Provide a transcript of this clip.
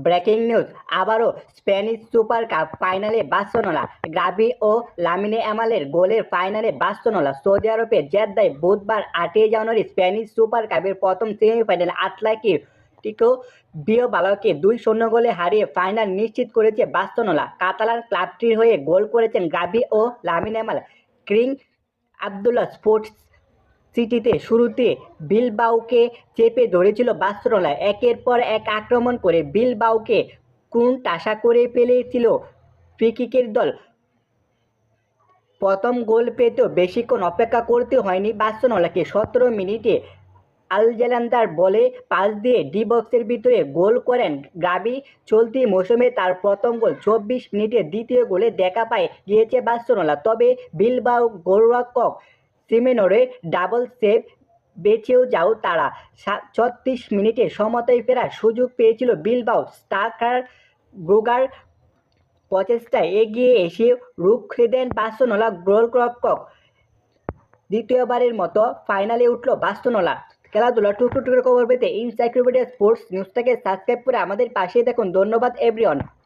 Breaking news, আবারও Spanish super cup ফাইনালে Barcelona. গাভি ও লামিনে ইয়ামালের গোলের ফাইনালে বার্সেলোনা। সৌদি আরবের জেদ্দায় বুধবার 8ই জানুয়ারি স্প্যানিশ সুপার কাপের প্রথম সেমিফাইনালে আতলেতিকো বিলবাওকে 2-0 গোলে হারিয়ে ফাইনাল নিশ্চিত করেছে বার্সেলোনা। কাতালান ক্লাবটির হয়ে গোল করেছেন গাভি ও Lamine Yamal. King Abdullah sports সিটিতে শুরুতে বিলবাওকে চেপে ধরেছিল বার্সেলোনা। একের পর এক আক্রমণ করে বিলবাওকে কোণঠাসা করে ফেলেছিল ফ্রিকিকের দল। প্রথম গোল পেতেও বেশিক্ষণ অপেক্ষা করতে হয়নি বার্সেলোনাকে। 17 মিনিটে আলজান্দার বলে পাস দিয়ে ডি বক্সের ভিতরে গোল করেন গাভি। চলতি মৌসুমে তার প্রথম গোল। 24 মিনিটে দ্বিতীয় গোলে দেখা পায় গিয়েছে বার্সেলোনা। তবে বিলবাও গোলরক্ষক সিমেনোনের ডাবল সেভ বেঁচেও যাও তারা। 36 মিনিটে সমতায় ফেরার সুযোগ পেয়েছিল বিলবাও। স্ট্রাইকার গ্রেগর প্রচেষ্টায় এগিয়ে এসে রুখে দেন বার্সেলোনা গোলরক্ষক। দ্বিতীয়বারের মতো ফাইনালে উঠল বার্সেলোনা। খেলাধুলা টুকরো টুকরো খবর পেতে এনসাইক্লোপিডিয়া স্পোর্টস নিউজটাকে সাবস্ক্রাইব করে আমাদের পাশেই দেখুন। ধন্যবাদ এভরিওয়ান।